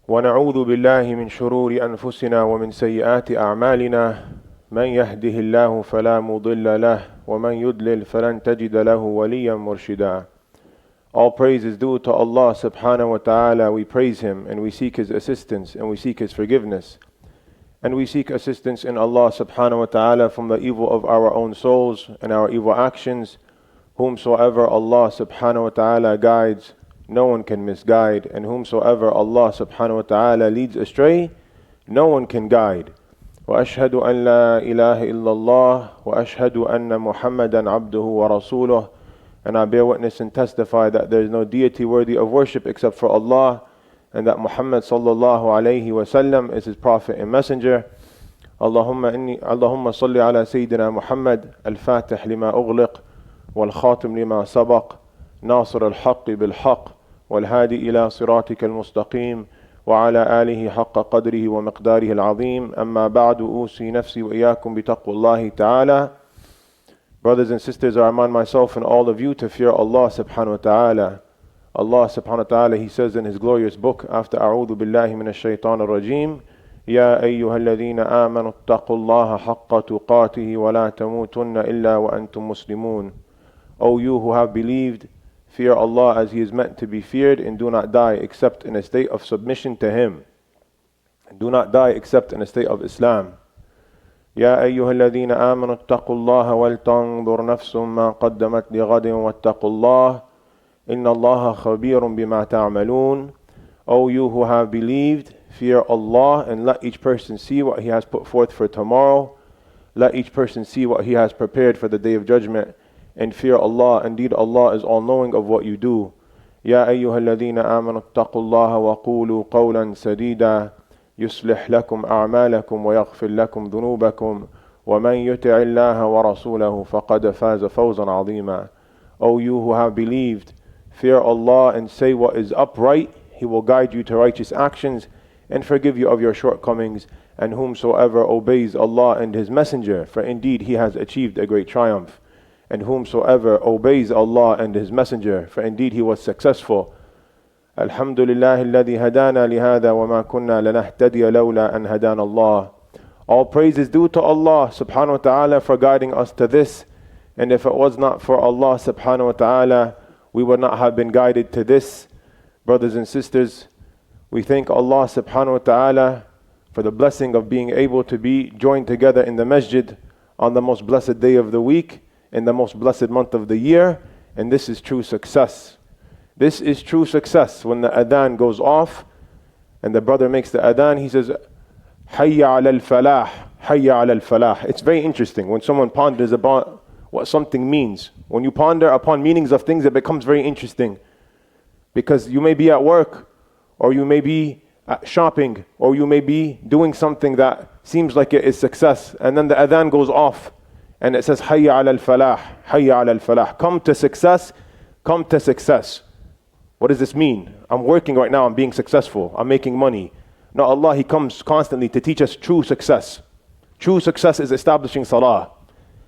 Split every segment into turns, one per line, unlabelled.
ونعوذ بالله من شرور أنفسنا ومن سيئات أعمالنا من يهده الله فلا مضل له ومن يضلل فلن تجد له وليا مرشدا. All praise is due to Allah subhanahu wa ta'ala. We praise Him and we seek His assistance and we seek His forgiveness. And we seek assistance in Allah subhanahu wa ta'ala from the evil of our own souls and our evil actions. Whomsoever Allah subhanahu wa ta'ala guides, no one can misguide. And whomsoever Allah subhanahu wa ta'ala leads astray, no one can guide. وأشهد أن لا إله إلا الله وأشهد أن محمدا عبده ورسوله. And I bear witness and testify that there is no deity worthy of worship except for Allah, and that Muhammad sallallahu alayhi wasallam is His prophet and messenger. اللهم صل على سيدنا محمد الفاتح لما أغلق والخاتم لما سبق ناصر الحق بالحق والهادي إلى صراطك المستقيم وعلى آله حق قدره ومقداره العظيم. أما بعد أوصي نفسي وإياكم بتقوى الله تعالى. Brothers and sisters, I remind myself and all of you to fear Allah subhanahu wa ta'ala. Allah subhanahu wa ta'ala, He says in His glorious book after أعوذ بالله من الشيطان الرجيم يا أيها الذين آمنوا اتقوا الله حق تقاته ولا تموتن إلا وأنتم مسلمون. O you who have believed, fear Allah as He is meant to be feared, and do not die except in a state of submission to Him. And do not die except in a state of Islam. يا أيها الذين آمنوا اتقوا الله ولتنظر نفس ما قدمت لغد واتقوا الله إن الله خبير بما تعملون. O you who have believed, fear Allah and let each person see what he has put forth for tomorrow. Let each person see what he has prepared for the day of judgment. And fear Allah, indeed Allah is all-knowing of what you do. يا أيها الذين آمنوا اتقوا الله وقولوا قولا سديدا يصلح لكم أعمالكم ويغفر لكم ذنوبكم ومن يطع الله ورسوله فقد فاز فوزا عظيما. O you who have believed, fear Allah and say what is upright. He will guide you to righteous actions and forgive you of your shortcomings. And whomsoever obeys Allah and His Messenger, for indeed he has achieved a great triumph. And whomsoever obeys Allah and His Messenger, for indeed he was successful. Alhamdulillah alladhi hadana lihada wa ma kunna lanahtadiya lawla an hadana Allah. All praise is due to Allah subhanahu wa ta'ala for guiding us to this. And if it was not for Allah subhanahu wa ta'ala, we would not have been guided to this. Brothers and sisters, we thank Allah subhanahu wa ta'ala for the blessing of being able to be joined together in the masjid on the most blessed day of the week, in the most blessed month of the year. And this is true success. This is true success. When the adhan goes off and the brother makes the adhan, he says, Hayya ala al-falah, Hayya ala al-falah. It's very interesting when someone ponders about what something means. When you ponder upon meanings of things, it becomes very interesting. Because you may be at work, or you may be shopping, or you may be doing something that seems like it is success, and then the adhan goes off and it says Hayya ala al-falah, Hayya ala al-falah. Come to success, come to success. What does this mean? I'm working right now, I'm being successful, I'm making money. No, Allah, He comes constantly to teach us true success. True success is establishing salah.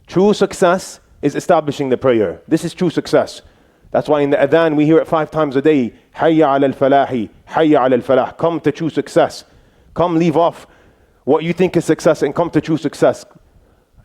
True success is establishing the prayer. This is true success. That's why in the adhan we hear it 5 times a day. Hayya ala al-falahi, Hayya ala al-falah. Come to true success. Come leave off what you think is success and come to true success.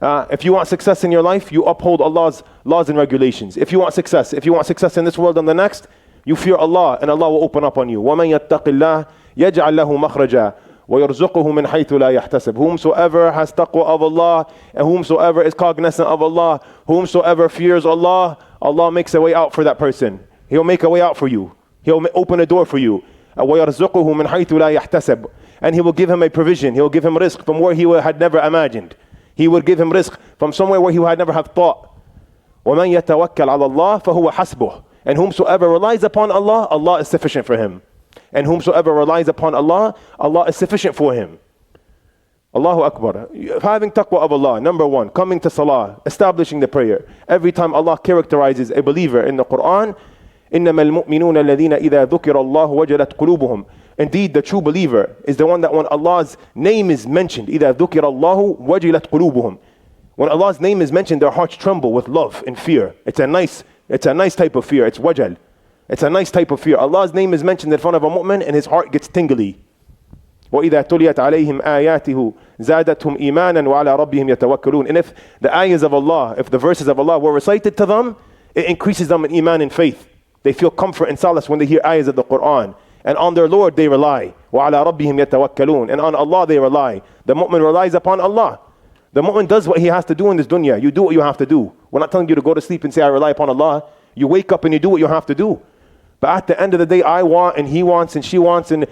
If you want success in your life, you uphold Allah's laws and regulations. If you want success in this world and the next, you fear Allah and Allah will open up on you. وَمَنْ يَتَّقِ اللَّهِ يَجْعَلْ لَهُ مَخْرَجًا وَيَرْزُقُهُ مِنْ حَيْثُ لَا يَحْتَسِبُ. Whomsoever has taqwa of Allah and whomsoever is cognizant of Allah, whomsoever fears Allah, Allah makes a way out for that person. He'll make a way out for you. He'll open a door for you. وَيَرْزُقُهُ مِنْ حَيْثُ لَا يَحْتَسِبُ. And He will give him a provision. He'll give him rizq from where he had never imagined. He would give him rizq from somewhere where he had never have thought. وَمَنْ يَتَوَكَّلْ عَلَى اللَّهِ فَهُوَ حَسْبُهُ. And whomsoever relies upon Allah, Allah is sufficient for him. And whomsoever relies upon Allah, Allah is sufficient for him. Allahu Akbar. Having taqwa of Allah, number 1, coming to salah, establishing the prayer. Every time Allah characterizes a believer in the Quran, إِنَّمَا الْمُؤْمِنُونَ الَّذِينَ إِذَا ذُكِرَ اللَّهُ وَجَلَتْ قُلُوبُهُم. Indeed, the true believer is the one that when Allah's name is mentioned, إِذَا ذُكِرَ اللَّهُ وَجَلَتْ قُلُوبُهُم. When Allah's name is mentioned, their hearts tremble with love and fear. It's a nice type of fear. It's wajal. It's a nice type of fear. Allah's name is mentioned in front of a mu'min and his heart gets tingly. وَإِذَا تُلِيَتْ عَلَيْهِمْ آيَاتِهُ زَادَتْهُمْ إِيمَانًا وَعَلَى رَبِّهِمْ يَتَوَكَّلُونَ. And if the ayahs of Allah, if the verses of Allah were recited to them, it increases them in iman and faith. They feel comfort and solace when they hear ayahs of the Quran. And on their Lord they rely. وَعَلَى رَبِّهِمْ يَتَوَكَّلُونَ. And on Allah they rely. The mu'min relies upon Allah. The mu'min does what he has to do in this dunya. You do what you have to do. We're not telling you to go to sleep and say, I rely upon Allah. You wake up and you do what you have to do. But at the end of the day, I want and he wants and she wants and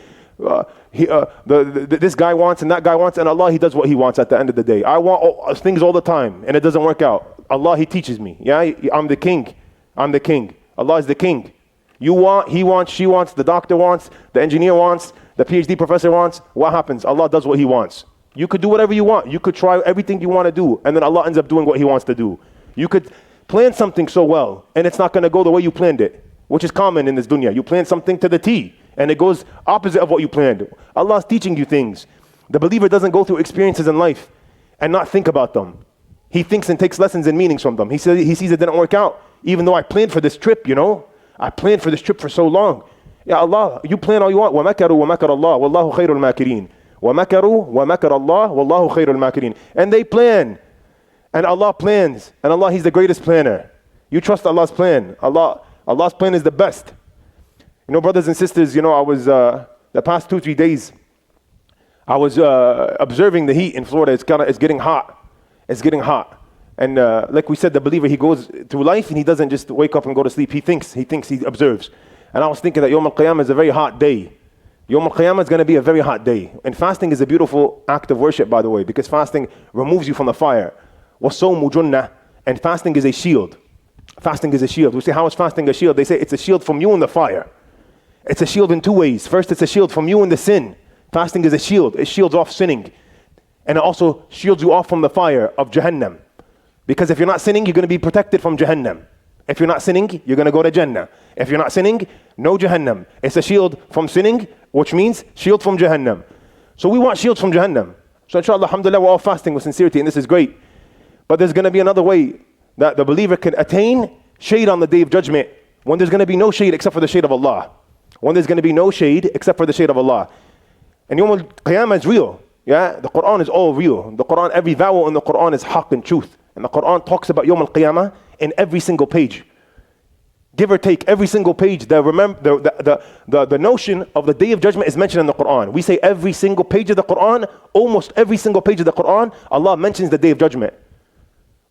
this guy wants and that guy wants, and Allah, He does what He wants at the end of the day. I want things all the time and it doesn't work out. Allah, He teaches me. Yeah, I'm the king. I'm the king. Allah is the king. You want, he wants, she wants, the doctor wants, the engineer wants, the PhD professor wants. What happens? Allah does what He wants. You could do whatever you want. You could try everything you want to do, and then Allah ends up doing what He wants to do. You could plan something so well, and it's not going to go the way you planned it, which is common in this dunya. You plan something to the T, and it goes opposite of what you planned. Allah is teaching you things. The believer doesn't go through experiences in life and not think about them. He thinks and takes lessons and meanings from them. He sees it didn't work out, even though I planned for this trip, I planned for this trip for so long. Ya Allah, you plan all you want. وَمَكَرُوا وَمَكَرَ اللَّهُ وَاللَّهُ خَيْرُ الْمَاكِرِينَ. وَمَكَرُوا وَمَكَرَ اللَّهُ وَاللَّهُ خَيْرُ الْمَاكِرِينَ. And they plan, and Allah plans, and Allah, He's the greatest planner. You trust Allah's plan. Allah's plan is the best. Brothers and sisters, I was, the past 2-3 days, I was observing the heat in Florida. It's getting hot. It's getting hot. And like we said, the believer, he goes through life and he doesn't just wake up and go to sleep. He thinks, he observes. And I was thinking that Yawm al-Qiyamah is a very hot day. Yawm al-Qiyamah is going to be a very hot day. And fasting is a beautiful act of worship, by the way, because fasting removes you from the fire. وَالصَّوْمُ جُنَّةٌ. And fasting is a shield. Fasting is a shield. We say, how is fasting a shield? They say it's a shield from you in the fire. It's a shield in two ways. First, it's a shield from you in the sin. Fasting is a shield. It shields off sinning. And it also shields you off from the fire of Jahannam. Because if you're not sinning, you're going to be protected from Jahannam. If you're not sinning, you're going to go to Jannah. If you're not sinning, no Jahannam. It's a shield from sinning, which means shield from Jahannam. So we want shields from Jahannam. So inshallah, alhamdulillah, we're all fasting with sincerity, and this is great. But there's going to be another way that the believer can attain shade on the Day of Judgment, when there's going to be no shade except for the shade of Allah. When there's going to be no shade except for the shade of Allah. And Yawm al-Qiyamah is real. Yeah, the Quran is all real. The Quran, every vowel in the Quran is haqq and truth. And the Quran talks about Yawm al-Qiyamah in every single page. Give or take, every single page, the notion of the Day of Judgment is mentioned in the Quran. We say every single page of the Quran, almost every single page of the Quran, Allah mentions the Day of Judgment.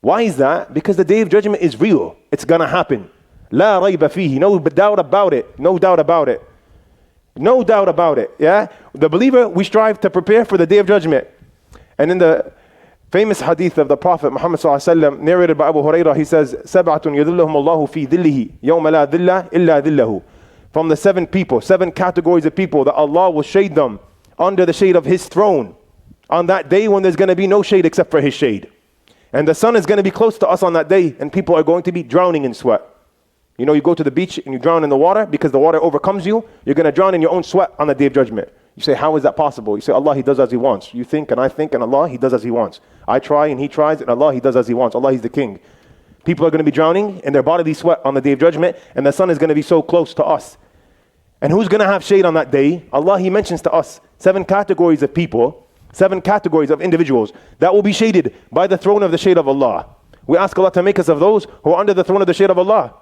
Why is that? Because the Day of Judgment is real. It's gonna happen. La rayba fihi, no doubt about it. No doubt about it. No doubt about it. Yeah? The believer, we strive to prepare for the Day of Judgment. And in the famous hadith of the Prophet Muhammad ﷺ, narrated by Abu Hurairah, he says, سَبْعَةٌ يَذِلُّهُمُ اللَّهُ فِي ذِلِّهِ يَوْمَ لَا ذِلَّ إِلَّا ذِلَّهُ. From the 7 people, 7 categories of people that Allah will shade them under the shade of His throne on that day when there's going to be no shade except for His shade. And the sun is going to be close to us on that day, and people are going to be drowning in sweat. You go to the beach and you drown in the water because the water overcomes you. You're going to drown in your own sweat on the Day of Judgment. You say, how is that possible? You say, Allah, He does as He wants. You think and I think, and Allah, He does as He wants. I try and He tries, and Allah, He does as He wants. Allah, He's the King. People are going to be drowning in their bodily sweat on the Day of Judgment, and the sun is going to be so close to us. And who's going to have shade on that day? Allah, He mentions to us 7 categories of people, 7 categories of individuals that will be shaded by the throne of the shade of Allah. We ask Allah to make us of those who are under the throne of the shade of Allah.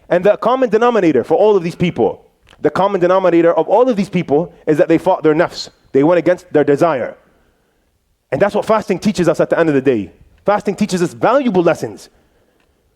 And the common denominator for all of these people, the common denominator of all of these people is that they fought their nafs. They went against their desire. And that's what fasting teaches us at the end of the day. Fasting teaches us valuable lessons.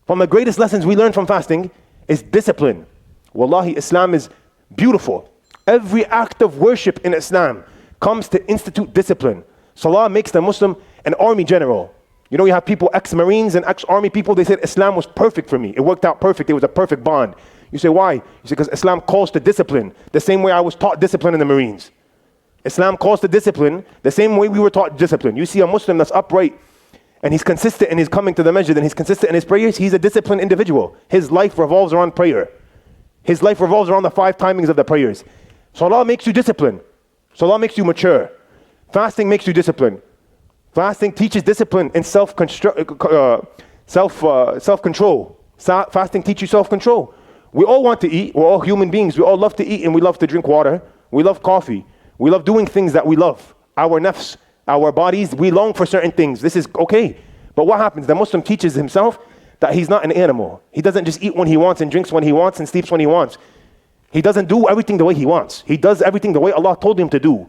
From the greatest lessons we learn from fasting is discipline. Wallahi, Islam is beautiful. Every act of worship in Islam comes to institute discipline. Salah makes the Muslim an army general. You have people, ex-Marines and ex-army people, they said Islam was perfect for me. It worked out perfect. It was a perfect bond. You say, why? You say, because Islam calls to discipline, the same way I was taught discipline in the Marines. Islam calls to discipline, the same way we were taught discipline. You see a Muslim that's upright, and he's consistent in his coming to the masjid, and he's consistent in his prayers, he's a disciplined individual. His life revolves around prayer. His life revolves around the 5 timings of the prayers. Salah makes you disciplined. Salah makes you mature. Fasting makes you disciplined. Fasting teaches discipline and self-control. Fasting teaches you self-control. We all want to eat. We're all human beings. We all love to eat and we love to drink water. We love coffee. We love doing things that we love. Our nafs, our bodies, we long for certain things. This is okay. But what happens? The Muslim teaches himself that he's not an animal. He doesn't just eat when he wants and drinks when he wants and sleeps when he wants. He doesn't do everything the way he wants. He does everything the way Allah told him to do.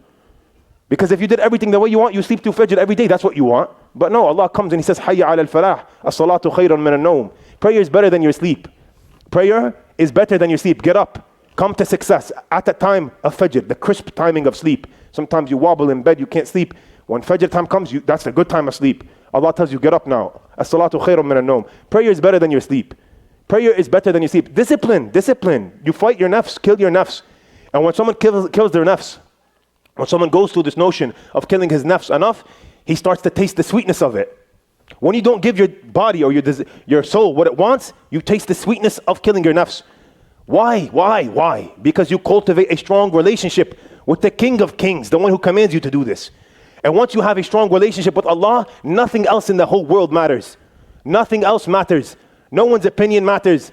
Because if you did everything the way you want, you sleep through Fajr every day, that's what you want. But no, Allah comes and He says, Hayya ala al-falah, as-salatu khayrun min al-nawm. Prayer is better than your sleep. Prayer is better than your sleep. Get up. Come to success at the time of Fajr, the crisp timing of sleep. Sometimes you wobble in bed, you can't sleep. When Fajr time comes, that's a good time of sleep. Allah tells you, get up now. As-salatu khayrun min al-nawm. Prayer is better than your sleep. Prayer is better than your sleep. Discipline. You fight your nafs, kill your nafs. And when someone kills their nafs, when someone goes through this notion of killing his nafs enough, he starts to taste the sweetness of it. When you don't give your body or your soul what it wants, you taste the sweetness of killing your nafs. Why? Because you cultivate a strong relationship with the King of Kings, the one who commands you to do this. And once you have a strong relationship with Allah, nothing else in the whole world matters. Nothing else matters. No one's opinion matters.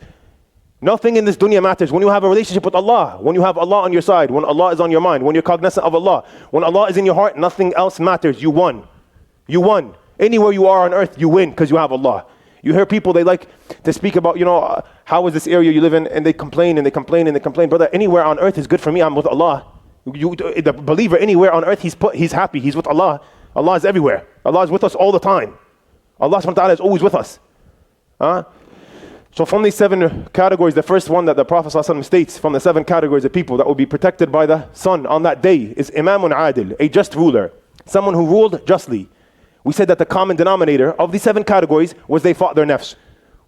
Nothing in this dunya matters. When you have a relationship with Allah, when you have Allah on your side, when Allah is on your mind, when you're cognizant of Allah, when Allah is in your heart, nothing else matters. You won. Anywhere you are on earth, you win because you have Allah. You hear people, they like to speak about, how is this area you live in, and they complain. Brother, anywhere on earth is good for me. I'm with Allah. The believer, anywhere on earth, he's happy. He's with Allah. Allah is everywhere. Allah is with us all the time. Allah subhanahu wa ta'ala is always with us. So from these 7 categories, the first one that the Prophet ﷺ states from the 7 categories of people that will be protected by the sun on that day is Imamun Adil, a just ruler, someone who ruled justly. We said that the common denominator of these 7 categories was they fought their nafs,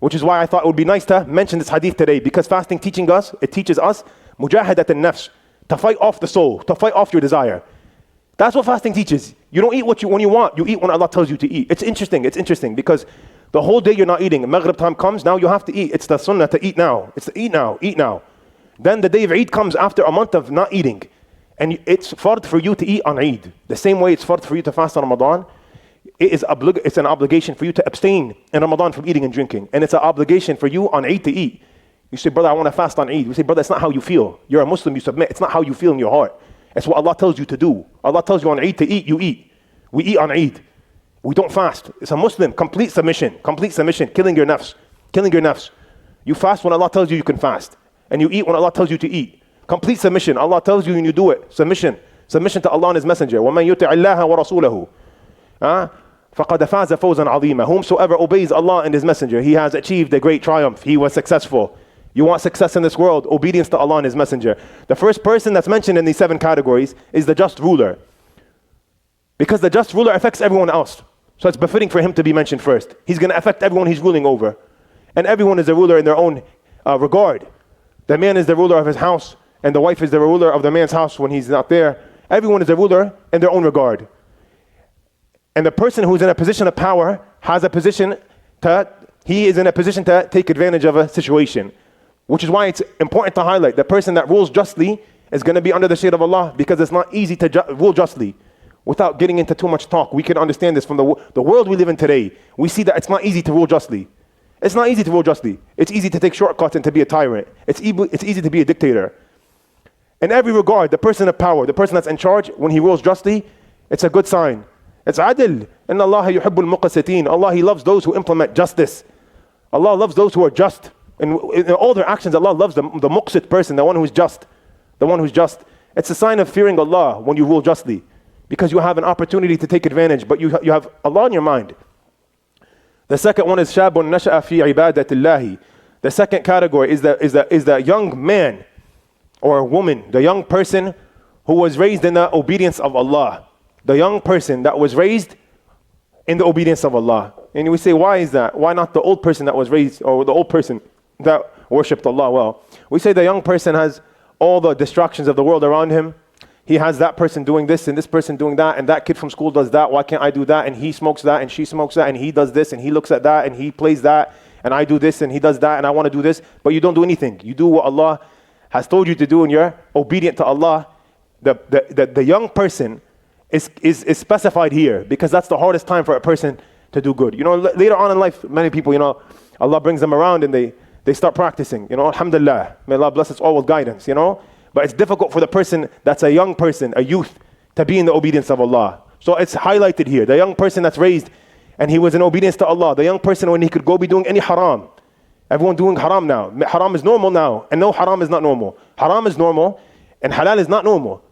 which is why I thought it would be nice to mention this hadith today, because fasting teaches us mujahadat al-nafs, to fight off the soul, to fight off your desire. That's what fasting teaches. You don't eat when you want, you eat when Allah tells you to eat. It's interesting because the whole day you're not eating. Maghrib time comes, now you have to eat. It's the sunnah to eat now. It's to eat now. Then the day of Eid comes after a month of not eating. And it's fard for you to eat on Eid. The same way it's fard for you to fast on Ramadan. It's an obligation for you to abstain in Ramadan from eating and drinking. And it's an obligation for you on Eid to eat. You say, brother, I want to fast on Eid. We say, brother, it's not how you feel. You're a Muslim, you submit. It's not how you feel in your heart. It's what Allah tells you to do. Allah tells you on Eid to eat, you eat. We eat on Eid. We don't fast. It's a Muslim, complete submission, killing your nafs. You fast when Allah tells you can fast. And you eat when Allah tells you to eat. Complete submission. Allah tells you and you do it. Submission to Allah and His Messenger. وَمَنْ يُطِعِ اللَّهَ وَرَسُولَهُ فَقَدْ فَازَ فَوْزًا عَظِيمًا. Whomsoever obeys Allah and His Messenger, he has achieved a great triumph. He was successful. You want success in this world, obedience to Allah and His Messenger. The first person that's mentioned in these 7 categories is the just ruler. Because the just ruler affects everyone else. So it's befitting for him to be mentioned first. He's going to affect everyone he's ruling over. And everyone is a ruler in their own regard. The man is the ruler of his house, and the wife is the ruler of the man's house when he's not there. Everyone is a ruler in their own regard. And the person who's in a position of power is in a position to take advantage of a situation. Which is why it's important to highlight the person that rules justly is going to be under the shade of Allah, because it's not easy to rule justly. Without getting into too much talk, we can understand this from the world we live in today. We see that it's not easy to rule justly. It's not easy to rule justly. It's easy to take shortcuts and to be a tyrant. It's easy to be a dictator. In every regard, the person of power, the person that's in charge, when he rules justly, it's a good sign. It's adil. Inna Allah yuhibbul muqasitin. Allah, He loves those who implement justice. Allah loves those who are just. And in all their actions, Allah loves the muqsit person, the one who's just. It's a sign of fearing Allah when you rule justly. Because you have an opportunity to take advantage, but you have Allah in your mind. The second one is shabun nasha'a fi ibadatillahi. The second category is the young man or woman, the young person who was raised in the obedience of Allah. The young person that was raised in the obedience of Allah. And we say, why is that? Why not the old person that was raised, or the old person that worshipped Allah well? We say the young person has all the distractions of the world around him. He has that person doing this and this person doing that, and that kid from school does that. Why can't I do that? And he smokes that and she smokes that, and he does this and he looks at that and he plays that, and I do this and he does that, and I want to do this. But you don't do anything. You do what Allah has told you to do, and you're obedient to Allah. The young person is specified here because that's the hardest time for a person to do good. Later on in life, many people, Allah brings them around and they start practicing. Alhamdulillah. May Allah bless us all with guidance, But it's difficult for the person that's a young person, a youth, to be in the obedience of Allah. So it's highlighted here. The young person that's raised and he was in obedience to Allah. The young person when he could go be doing any haram. Everyone doing haram now. Haram is normal now. And no, haram is not normal. Haram is normal and halal is not normal.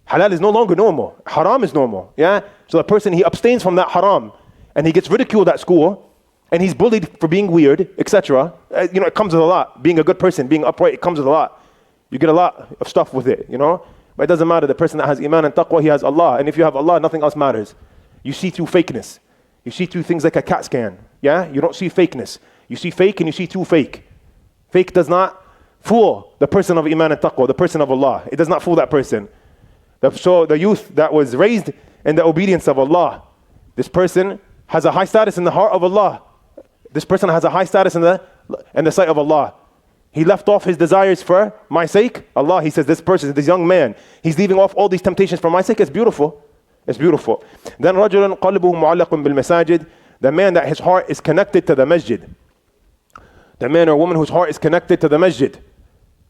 Halal is no longer normal. Haram is normal. Yeah? So the person, he abstains from that haram and he gets ridiculed at school and he's bullied for being weird, etc. It comes with a lot. Being a good person, being upright, it comes with a lot. You get a lot of stuff with it, But it doesn't matter. The person that has iman and taqwa, he has Allah. And if you have Allah, nothing else matters. You see through fakeness. You see through things like a CAT scan. Yeah? You don't see fakeness. You see fake and you see through fake. Fake does not fool the person of iman and taqwa, the person of Allah. It does not fool that person. So the youth that was raised in the obedience of Allah, this person has a high status in the heart of Allah. This person has a high status in the sight of Allah. He left off his desires for my sake. Allah, he says, this person, this young man, he's leaving off all these temptations for my sake. It's beautiful. It's beautiful. Then رَجُلٌ قَلْبُهُ مُعَلَّقٌ بِالْمَسَاجِدِ. The man that his heart is connected to the masjid. The man or woman whose heart is connected to the masjid.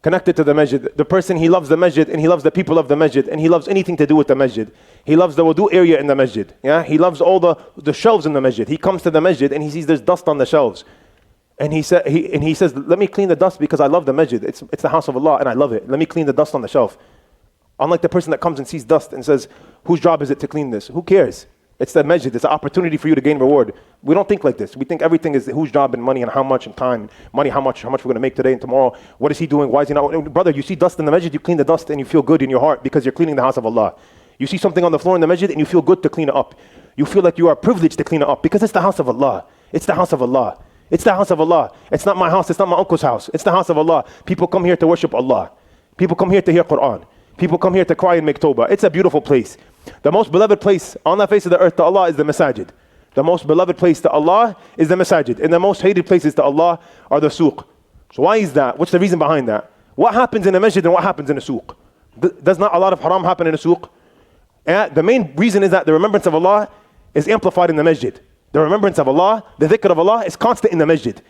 Connected to the masjid. The person, he loves the masjid and he loves the people of the masjid and he loves anything to do with the masjid. He loves the wudu area in the masjid. Yeah? He loves all the shelves in the masjid. He comes to the masjid and he sees there's dust on the shelves. And he says, let me clean the dust because I love the masjid. It's the house of Allah and I love it. Let me clean the dust on the shelf. Unlike the person that comes and sees dust and says, whose job is it to clean this? Who cares? It's the masjid. It's an opportunity for you to gain reward. We don't think like this. We think everything is whose job and money and how much and time. Money, how much we're going to make today and tomorrow. What is he doing? Why is he not? Brother, you see dust in the masjid, you clean the dust and you feel good in your heart because you're cleaning the house of Allah. You see something on the floor in the masjid and you feel good to clean it up. You feel like you are privileged to clean it up because it's the house of Allah. It's the house of Allah. It's the house of Allah. It's not my house. It's not my uncle's house. It's the house of Allah. People come here to worship Allah. People come here to hear Quran. People come here to cry and make tawbah. It's a beautiful place. The most beloved place on the face of the earth to Allah is the masajid. The most beloved place to Allah is the masajid. And the most hated places to Allah are the suq. So why is that? What's the reason behind that? What happens in the masjid and what happens in the suq? Does not a lot of haram happen in the suq? The main reason is that the remembrance of Allah is amplified in the masjid. The remembrance of Allah, the dhikr of Allah is constant in the masjid.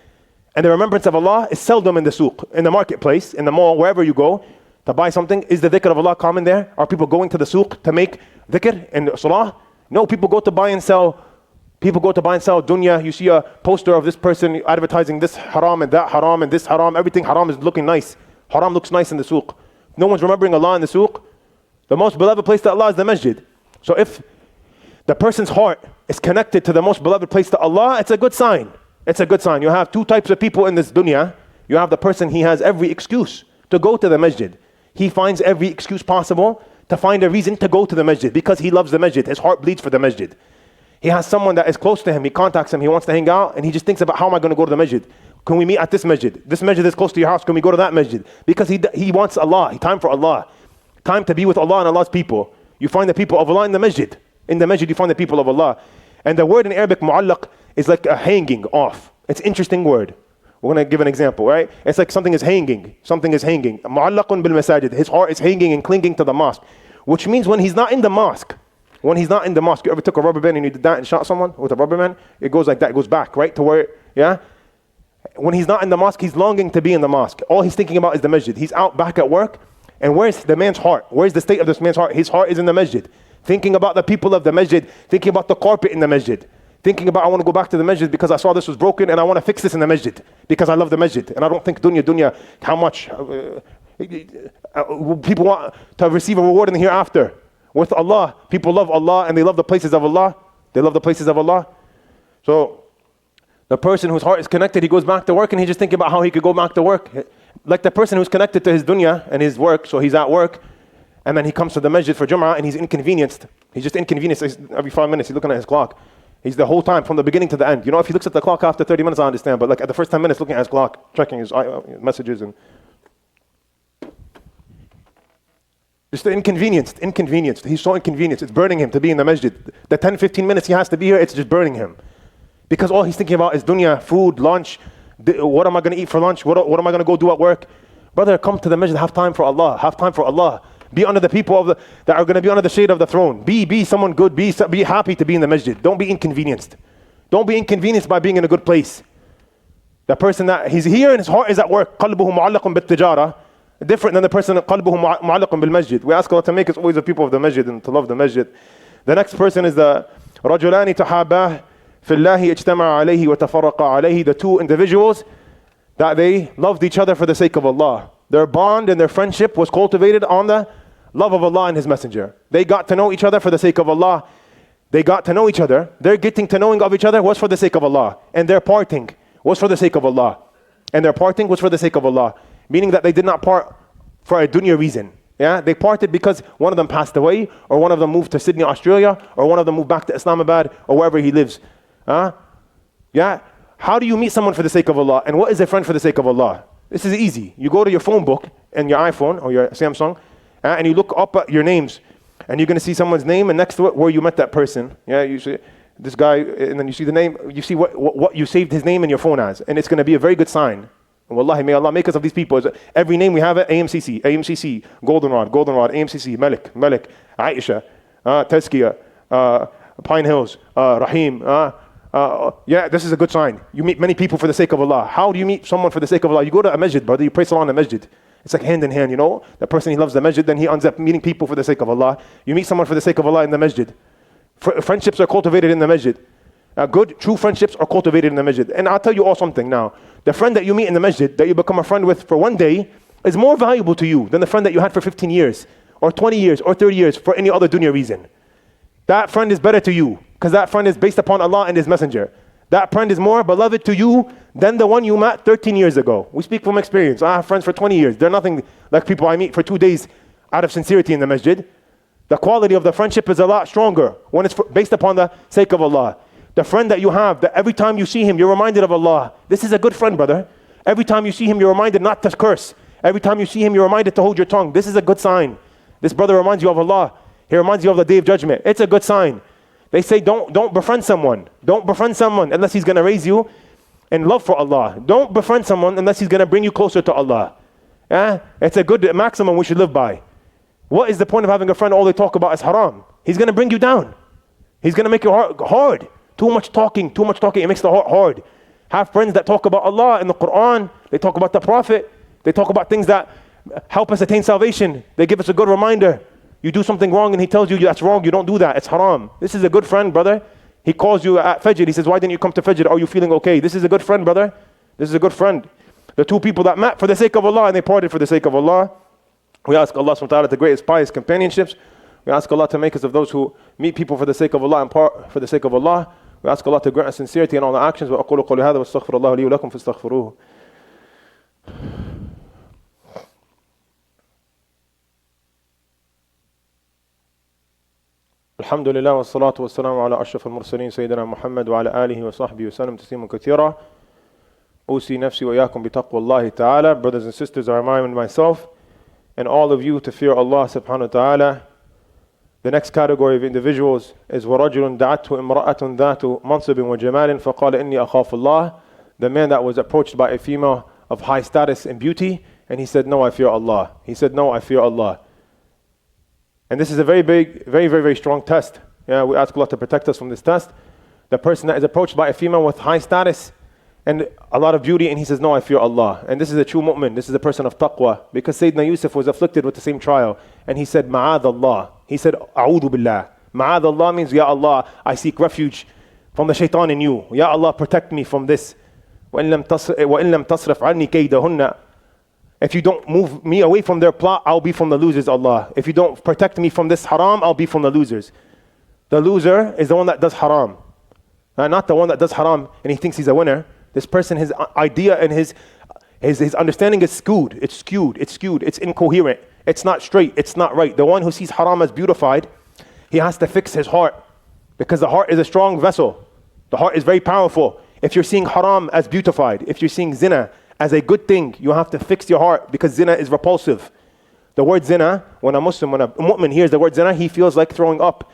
And the remembrance of Allah is seldom in the suq, in the marketplace, in the mall, wherever you go to buy something. Is the dhikr of Allah common there? Are people going to the suq to make dhikr and salah? No, people go to buy and sell. People go to buy and sell dunya. You see a poster of this person advertising this haram and that haram and this haram. Everything haram is looking nice. Haram looks nice in the suq. No one's remembering Allah in the suq. The most beloved place to Allah is the masjid. So if the person's heart is connected to the most beloved place to Allah, it's a good sign. It's a good sign. You have two types of people in this dunya. You have the person, he has every excuse to go to the masjid. He finds every excuse possible to find a reason to go to the masjid because he loves the masjid. His heart bleeds for the masjid. He has someone that is close to him. He contacts him. He wants to hang out and he just thinks about how am I going to go to the masjid? Can we meet at this masjid? This masjid is close to your house. Can we go to that masjid? Because he wants Allah. Time for Allah. Time to be with Allah and Allah's people. You find the people of Allah in the masjid. In the masjid you find the people of Allah. And the word in Arabic, mu'allaq, is like a hanging off. It's an interesting word. We're going to give an example, right? It's like something is hanging. Something is hanging. Mu'allaqun bil masajid. His heart is hanging and clinging to the mosque. Which means when he's not in the mosque, you ever took a rubber band and you did that and shot someone with a rubber band? It goes like that. It goes back, right? To where, yeah? When he's not in the mosque, he's longing to be in the mosque. All he's thinking about is the masjid. He's out back at work. And where's the man's heart? Where's the state of this man's heart? His heart is in the masjid. Thinking about the people of the masjid. Thinking about the carpet in the masjid. Thinking about I want to go back to the masjid because I saw this was broken and I want to fix this in the masjid because I love the masjid. And I don't think dunya, how much people want to receive a reward in the hereafter. With Allah, people love Allah and they love the places of Allah. They love the places of Allah. So the person whose heart is connected, he goes back to work and he's just thinking about how he could go back to work. Like the person who's connected to his dunya and his work, so he's at work and then he comes to the masjid for Jum'ah and he's inconvenienced. He's just inconvenienced. Every 5 minutes he's looking at his clock. He's the whole time, from the beginning to the end. You know, if he looks at the clock after 30 minutes, I understand. But like at the first 10 minutes, looking at his clock, checking his messages and... Just the inconvenienced. He's so inconvenienced. It's burning him to be in the masjid. The 10, 15 minutes he has to be here, it's just burning him. Because all he's thinking about is dunya, food, lunch. What am I going to eat for lunch? What am I going to go do at work? Brother, come to the masjid, have time for Allah. Have time for Allah. Be under the people that are going to be under the shade of the throne. Be someone good. Be happy to be in the masjid. Don't be inconvenienced. Don't be inconvenienced by being in a good place. The person that he's here and his heart is at work. قَلْبُهُ مُعَلَّقٌ بِالتِّجَارَةِ. Different than the person قلبه معلق بالمسجد. We ask Allah to make us always the people of the masjid and to love the masjid. The next person is the رجلان تحاباه في الله اجتمع عليه وتفرق عليه. The two individuals that they loved each other for the sake of Allah. Their bond and their friendship was cultivated on the love of Allah and His Messenger. They got to know each other for the sake of Allah. They got to know each other. Their getting to knowing of each other was for the sake of Allah. And their parting was for the sake of Allah. And their parting was for the sake of Allah. Meaning that they did not part for a dunya reason. Yeah, they parted because one of them passed away, or one of them moved to Sydney, Australia, or one of them moved back to Islamabad, or wherever he lives. Yeah, how do you meet someone for the sake of Allah? And what is a friend for the sake of Allah? This is easy. You go to your phone book and your iPhone or your Samsung, and you look up at your names, and you're going to see someone's name, and next to it where you met that person. Yeah, you see this guy, and then you see the name. You see what you saved his name in your phone as, and it's going to be a very good sign. And wallahi, may Allah make us of these people. Every name we have at AMCC, Goldenrod, AMCC, Malik, Aisha, Tazkiyah, Pine Hills, Rahim. Yeah, this is a good sign. You meet many people for the sake of Allah. How do you meet someone for the sake of Allah? You go to a masjid, brother. You pray salah in a masjid. It's like hand in hand, you know. The person, he loves the masjid, then he ends up meeting people for the sake of Allah. You meet someone for the sake of Allah in the masjid. Friendships are cultivated in the masjid. Good, true friendships are cultivated in the masjid. And I'll tell you all something now. The friend that you meet in the masjid, that you become a friend with for one day, is more valuable to you than the friend that you had for 15 years, or 20 years, or 30 years, for any other dunya reason. That friend is better to you, because that friend is based upon Allah and His Messenger. That friend is more beloved to you than the one you met 13 years ago. We speak from experience. I have friends for 20 years. They're nothing like people I meet for 2 days out of sincerity in the masjid. The quality of the friendship is a lot stronger when it's based upon the sake of Allah. The friend that you have, that every time you see him, you're reminded of Allah. This is a good friend, brother. Every time you see him, you're reminded not to curse. Every time you see him, you're reminded to hold your tongue. This is a good sign. This brother reminds you of Allah. He reminds you of the Day of Judgment. It's a good sign. They say don't befriend someone. Don't befriend someone unless he's going to raise you in love for Allah. Don't befriend someone unless he's going to bring you closer to Allah. It's a good maximum we should live by. What is the point of having a friend all they talk about is haram? He's going to bring you down. He's going to make your heart hard. Too much talking, it makes the heart hard. Have friends that talk about Allah in the Quran. They talk about the Prophet. They talk about things that help us attain salvation. They give us a good reminder. You do something wrong and he tells you that's wrong, you don't do that, it's haram. This is a good friend, brother. He calls you at Fajr. He says, why didn't you come to Fajr? Are you feeling okay? This is a good friend, brother. This is a good friend. The two people that met for the sake of Allah and they parted for the sake of Allah. We ask Allah subhanahu wa ta'ala to grant us pious companionships. We ask Allah to make us of those who meet people for the sake of Allah and part for the sake of Allah. We ask Allah to grant us sincerity in all our actions. وأقول قولي هذا واستغفر الله لي ولكم فاستغفروه. الحمد لله والصلاة والسلام على أشرف المرسلين سيدنا محمد وعلى آله وصحبه وسلم تسليما كثيرا. أوصي نفسي وإياكم بتقوى الله تعالى. Brothers and sisters, I remind myself and all of you to fear Allah subhanahu wa ta'ala. The next category of individuals is وَرَجُلٌ دَعَتْهُ إِمْرَأَةٌ ذَاتُ مَنْصِبٍ وَجَمَالٍ فَقَالَ إِنِّي أَخَافُ اللَّهِ. The man that was approached by a female of high status and beauty, and he said, no, I fear Allah. He said, no, I fear Allah. And this is a very big, very, very, very strong test. Yeah, we ask Allah to protect us from this test. The person that is approached by a female with high status and a lot of beauty, and he says, no, I fear Allah. And this is a true mu'min. This is a person of taqwa. Because Sayyidina Yusuf was afflicted with the same trial. And he said, ma'adh Allah. He said, a'udhu billah. Ma'adh Allah means, Ya Allah, I seek refuge from the shaitan in you. Ya Allah, protect me from this. وَإِن لَمْ تَصْرِفْ عَنِّي كَيْدَهُنَّ. If you don't move me away from their plot, I'll be from the losers, Allah. If you don't protect me from this haram, I'll be from the losers. The loser is the one that does haram. Not the one that does haram and he thinks he's a winner. This person, his idea and his understanding is skewed. It's skewed. It's incoherent. It's not straight. It's not right. The one who sees haram as beautified, he has to fix his heart. Because the heart is a strong vessel. The heart is very powerful. If you're seeing haram as beautified, if you're seeing zina as a good thing, you have to fix your heart because zina is repulsive. The word zina, when a mu'min hears the word zina, he feels like throwing up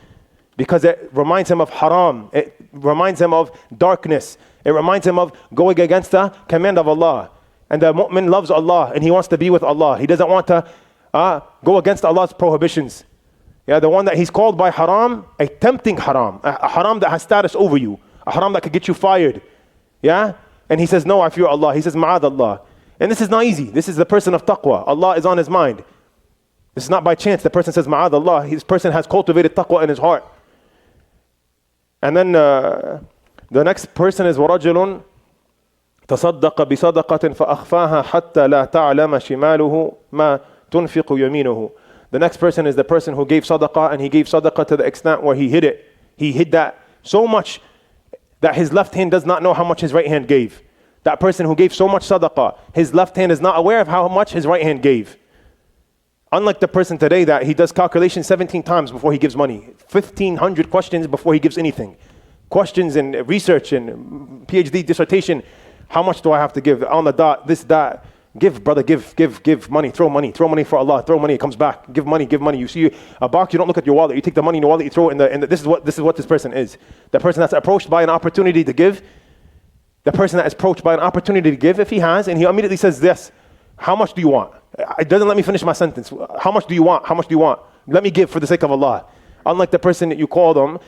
because it reminds him of haram. It reminds him of darkness. It reminds him of going against the command of Allah. And the mu'min loves Allah and he wants to be with Allah. He doesn't want to go against Allah's prohibitions. Yeah, the one that he's called by haram, a tempting haram, a haram that has status over you, a haram that could get you fired. Yeah? And he says, no, I fear Allah. He says, ma'ad Allah. And this is not easy. This is the person of taqwa. Allah is on his mind. This is not by chance. The person says, Ma'ad Allah. His person has cultivated taqwa in his heart. And then the next person is وَرَجُلٌ تَصَدَّقَ بِصَدَقَةٍ فَأَخْفَاهَا حَتَّى لَا تَعْلَمَ شِمَالُهُ مَا تُنْفِقُ يَمِينُهُ. The next person is the person who gave sadaqah, and he gave sadaqah to the extent where he hid it. He hid that so much that his left hand does not know how much his right hand gave. That person who gave so much sadaqah, his left hand is not aware of how much his right hand gave. Unlike the person today that he does calculations 17 times before he gives money. 1,500 questions before he gives anything. Questions and research and PhD dissertation. How much do I have to give? On the dot, this, that. Give, brother, give money, throw money for Allah, throw money, it comes back. Give money. You see a box, you don't look at your wallet, you take the money in your wallet, you throw it in the this is what this person is. The person that's approached by an opportunity to give, the person that is approached by an opportunity to give, if he has, and he immediately says this, how much do you want? It doesn't let me finish my sentence. How much do you want? Let me give for the sake of Allah. Unlike the person that you call them,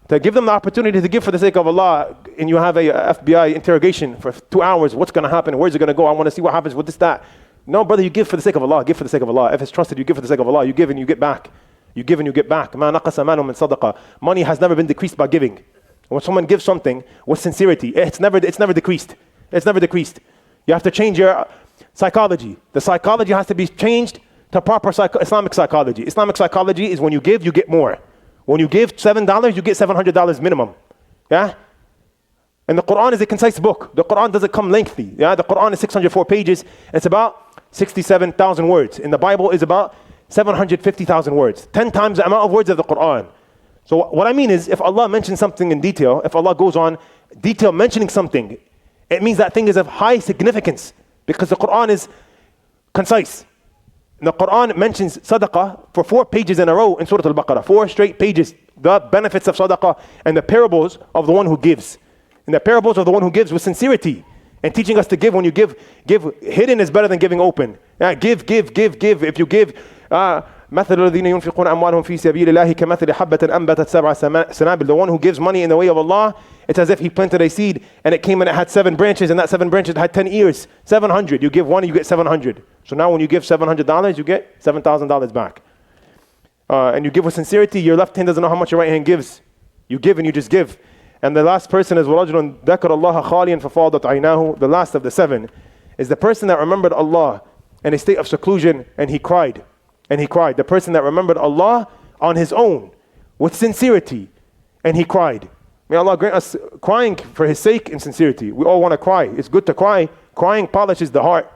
to give them the opportunity to give for the sake of Allah, and you have a FBI interrogation for 2 hours, what's going to happen? Where's it going to go? I want to see what happens with this, that. No, brother, you give for the sake of Allah. Give for the sake of Allah. If it's trusted, you give for the sake of Allah. You give and you get back. You give and you get back. مَا نَقَصَ مَالٌ مِّن صَدَقَةٍ. Money has never been decreased by giving. When someone gives something with sincerity, it's never decreased. It's never decreased. You have to change your psychology. The psychology has to be changed to proper Islamic psychology. Islamic psychology is when you give, you get more. When you give $7, you get $700 minimum. Yeah? And the Quran is a concise book. The Quran doesn't come lengthy. Yeah? The Quran is 604 pages. It's about 67,000 words. And the Bible is about 750,000 words. 10 times the amount of words of the Quran. So what I mean is, if Allah mentions something in detail, if Allah goes on detail mentioning something, it means that thing is of high significance. Because the Quran is concise. And the Quran mentions sadaqah for 4 pages in a row in Surah Al-Baqarah. 4 straight pages. The benefits of sadaqah and the parables of the one who gives. And the parables of the one who gives with sincerity. And teaching us to give when you give hidden is better than giving open. Yeah, give. If you give, مثل الذين ينفقون أموالهم في سبيل الله كمثل حبة أنبتت 7 سنابل. The one who gives money in the way of Allah, it's as if he planted a seed and it came and it had 7 branches, and that 7 branches had 10 ears. 700. You give 1, you get 700. So now when you give $700, you get $7,000 back. And you give with sincerity. Your left hand doesn't know how much your right hand gives. You give and you just give. And the last person is وَرَجُلٌ ذَكَرَ اللَّهَ خَالِيًا فَفَاضَتْ عَيْنَاهُ. The last of the 7 is the person that remembered Allah in a state of seclusion and he cried. And he cried. The person that remembered Allah on his own with sincerity and he cried. May Allah grant us crying for his sake and sincerity. We all want to cry. It's good to cry. Crying polishes the heart.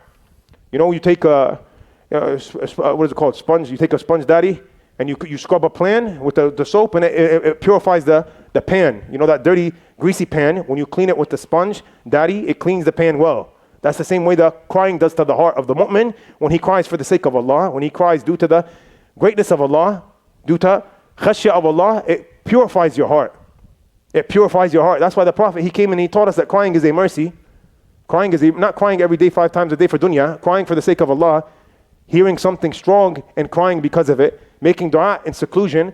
You know, you take what is it called? Sponge. You take a sponge daddy and you scrub a pan with the soap, and it purifies the pan. You know that dirty, greasy pan, when you clean it with the sponge daddy, it cleans the pan well. That's the same way the crying does to the heart of the mu'min when he cries for the sake of Allah, when he cries due to the greatness of Allah, due to khashya of Allah, it purifies your heart. It purifies your heart. That's why the Prophet, he came and he taught us that crying is a mercy. Crying is not crying every day 5 times a day for dunya, crying for the sake of Allah, hearing something strong and crying because of it, making dua in seclusion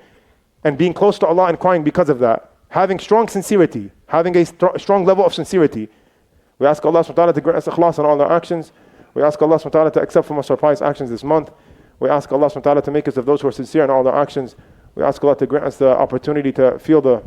and being close to Allah and crying because of that. Having strong sincerity, having a strong level of sincerity. We ask Allah subhanahu wa ta'ala to grant us ikhlas in all our actions. We ask Allah subhanahu wa ta'ala to accept from us our pious actions this month. We ask Allah subhanahu wa ta'ala to make us of those who are sincere in all their actions. We ask Allah to grant us the opportunity to feel the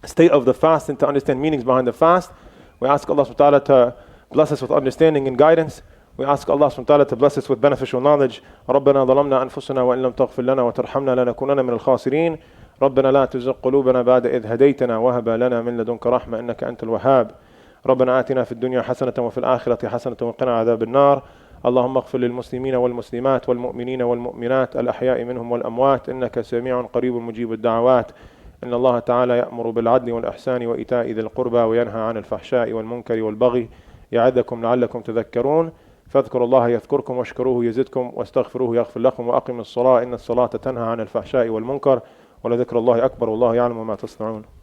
state of the fast and to understand meanings behind the fast. We ask Allah subhanahu wa ta'ala to bless us with understanding and guidance. We ask Allah subhanahu wa ta'ala to bless us with beneficial knowledge. ربنا ظلمنا أنفسنا وإن لم تغفر لنا وترحمنا لنكونن من الخاسرين. ربنا لا تزغ قلوبنا بعد إذ هديتنا وهب لنا من لدنك رحمة إنك أنت الوهاب. ربنا آتنا في الدنيا حسنة وفي الآخرة حسنة وقنا عذاب النار. اللهم اغفر للمسلمين والمسلمات والمؤمنين والمؤمنات الأحياء منهم والأموات إنك سميع قريب مجيب الدعوات. إن الله تعالى يأمر بالعدل والإحسان وإيتاء ذي القربى وينهى عن الفحشاء والمنكر والبغي يعظكم لعلكم تذكرون. فاذكروا الله يذكركم واشكروه يزدكم واستغفروه يغفر لكم وأقيموا الصلاة إن الصلاة تنهى عن الفحشاء والمنكر ولذكر الله أكبر والله يعلم ما تصنعون.